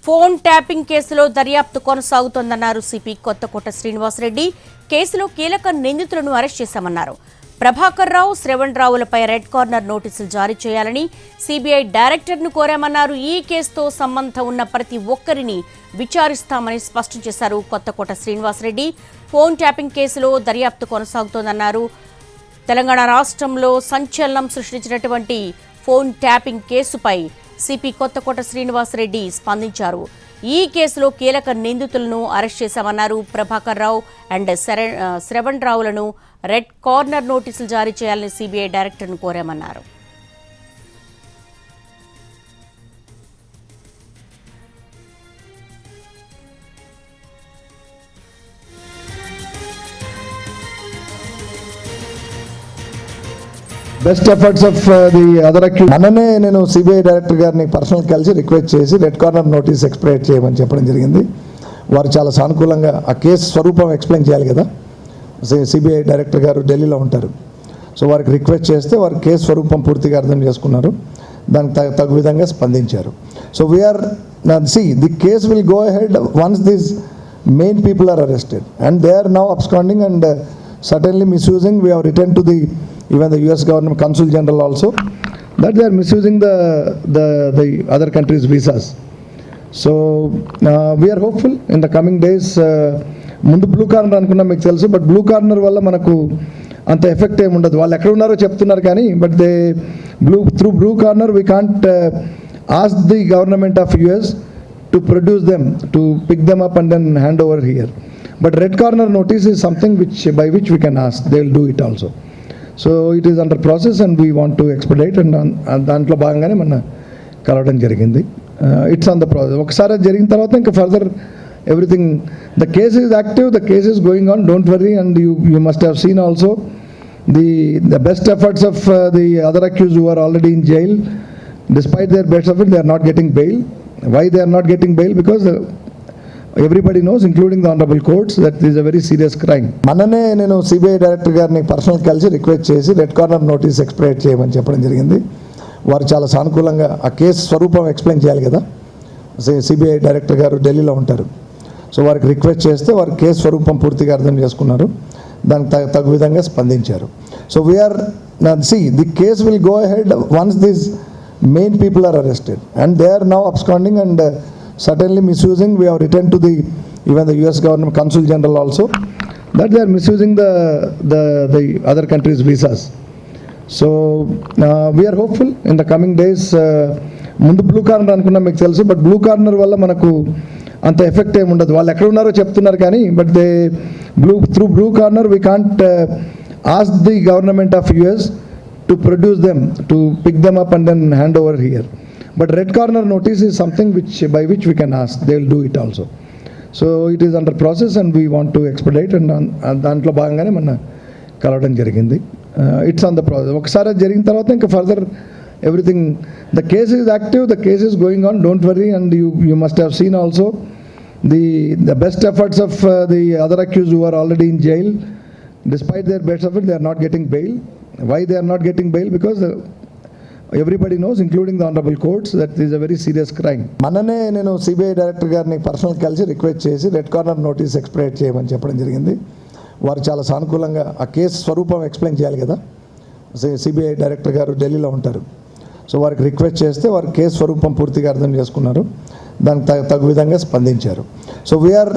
Phone tapping కేసులో దర్యాప్తు కొనసాగుతోందన్నారు CP Kothakota Srinivasa Reddy. కేసులో కీలక నిందితులను అరెస్ట్ చేశామన్నారు. ప్రభాకర్ రావు, శ్రవణ్ రావులపై రెడ్ కార్నర్ నోటీసులు జారీ చేయాలని సిబిఐ డైరెక్టర్ను కోరామన్నారు. ఈ కేసుతో సంబంధం ఉన్న ప్రతి ఒక్కరిని విచారిస్తామని స్పష్టం చేశారు కొత్తకోట శ్రీనివాసరెడ్డి. ఫోన్ ట్యాపింగ్ కేసులో దర్యాప్తు కొనసాగుతోందన్నారు. తెలంగాణ రాష్ట్రంలో సంచలనం సృష్టించినటువంటి ఫోన్ ట్యాపింగ్ కేసుపై సిపి కొత్తకోట శ్రీనివాసరెడ్డి స్పందించారు. ఈ కేసులో కీలక నిందితులను అరెస్ట్ చేశామన్నారు. ప్రభాకర్ రావు అండ్ శ్రవణ్ రావులను రెడ్ కార్నర్ నోటీసులు జారీ చేయాలని సిబిఐ డైరెక్టర్ను కోరామన్నారు. Best efforts of the other accused అన్ననే నేను సిబిఐ డైరెక్టర్ గారిని పర్సనల్ కలిసి రిక్వెస్ట్ చేసి రెడ్ కార్నర్ నోటీస్ ఎక్స్ప్లెయిన్ చేయమని చెప్పడం జరిగింది. వారు చాలా సానుకూలంగా ఆ కేసు స్వరూపం ఎక్స్ప్లెయిన్ చేయాలి కదా. సిబిఐ డైరెక్టర్ గారు ఢిల్లీలో ఉంటారు. సో వారికి రిక్వెస్ట్ చేస్తే వారి కేసు స్వరూపం పూర్తిగా అర్థం చేసుకున్నారు. దానికి తగు విధంగా స్పందించారు. So we are the case will go ahead once this main people are arrested and they are now absconding and certainly misusing. We have written to even the US government consul general also that they are misusing the other countries' visas. So we are hopeful in the coming days. ముందు blue corner అనుకున్నా మీకు తెలుసు, but blue corner వల్ల మనకు అంత effect ఏమి ఉండదు. వాళ్ళు ఎక్కడ ఉన్నారో చెప్తున్నారు కానీ but they through blue corner we can't ask the government of US to produce them, to pick them up and then hand over here. But red corner notice is something by which we can ask. They will do it also. So it is under process and we want to expedite and దాంట్లో భాగంగానే మన కలవడం జరిగింది. It's on the process. ఒకసారి జరిగిన తర్వాత ఇంకా further everything the case is active, the case is going on, don't worry. And you must have seen also the best efforts of the other accused who are already in jail. Despite their best effort, they are not getting bail. Why they are not getting bail? Because everybody knows, including the honorable courts, that this is a very serious crime. మననే నేను CBI director గారిని personal కలిసి request చేసి red corner notice explain చేయమని చెప్పడం జరిగింది. వారు చాలా సానుకూలంగా ఆ కేసు స్వరూపం ఎక్స్ప్లెయిన్ చేయాలి కదా. సిబిఐ డైరెక్టర్ గారు ఢిల్లీలో ఉంటారు. సో వారికి రిక్వెస్ట్ చేస్తే వారి కేసు స్వరూపం పూర్తిగా అర్థం చేసుకున్నారు. దానికి తగు విధంగా స్పందించారు. So we are the case will go ahead once this main people are arrested and they are now absconding and certainly misusing. We have written to even the US government consul general also that they are misusing the other countries' visas. So we are hopeful in the coming days. ముందు blue corner అనుకున్నా మీకు తెలుసు, but blue corner వల్ల మనకు అంత effect ఏమి ఉండదు. వాళ్ళు ఎక్కడ ఉన్నారో చెప్తున్నారు కానీ but they through blue corner we can't ask the government of US to produce them, to pick them up and then hand over here. But red corner notice is something by which we can ask. They will do it also. So it is under process and we want to expedite and దాంట్లో భాగంగానే మన కలవడం జరిగింది. It's on the process. ఒకసారి జరిగిన తర్వాత ఇంకా further everything the case is active, the case is going on, don't worry. And you must have seen also the best efforts of the other accused who are already in jail. Despite their best effort, they are not getting bail. Why they are not getting bail? Because everybody knows, including the honorable courts, that this is a very serious crime. మననే నేను CBI director గారిని personal కలిసి request చేసి red corner notice explain చేయమని చెప్పడం జరిగింది. వారు చాలా సానుకూలంగా ఆ కేసు స్వరూపం ఎక్స్ప్లెయిన్ చేయాలి కదా. సిబిఐ డైరెక్టర్ గారు ఢిల్లీలో ఉంటారు. సో వారికి రిక్వెస్ట్ చేస్తే వారి కేసు స్వరూపం పూర్తిగా అర్థం చేసుకున్నారు. దానికి తగు విధంగా స్పందించారు. So we are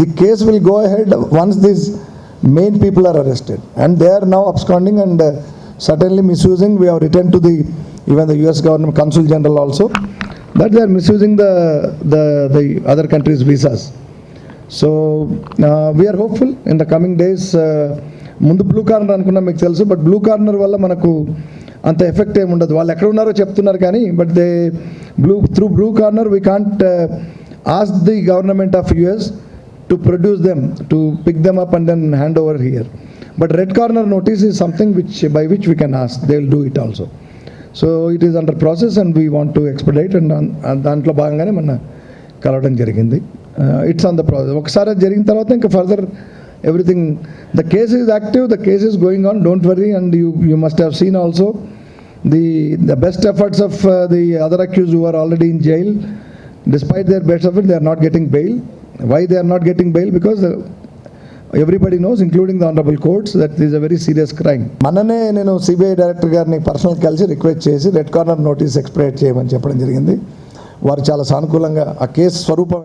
the case will go ahead once this main people are arrested and they are now absconding and certainly misusing. We have written to even the US government consul general also that they are misusing the other countries' visas. So we are hopeful in the coming days. ముందు blue corner అనుకున్నా మీకు తెలుసు, but blue corner వల్ల మనకు అంత effect ఏమి ఉండదు. వాళ్ళు ఎక్కడ ఉన్నారో చెప్తున్నారు కానీ but they through blue corner we can't ask the government of US to produce them, to pick them up and then hand over here. But red corner notice is something by which we can ask. They will do it also. So it is under process and we want to expedite and దాంట్లో భాగంగానే మన కలవడం జరిగింది. It's on the process. ఒకసారి జరిగిన తర్వాత ఇంకా further everything the case is active, the case is going on, don't worry. And you must have seen also the best efforts of the other accused who are already in jail. Despite their best effort, they are not getting bail. Why they are not getting bail? Because everybody knows, including the honorable courts, that this is a very serious crime. మననే నేను CBI director గారిని personal కలిసి request చేసి red corner notice expire చేయమని చెప్పడం జరిగింది. వారు చాలా సానుకూలంగా ఆ కేసు స్వరూపం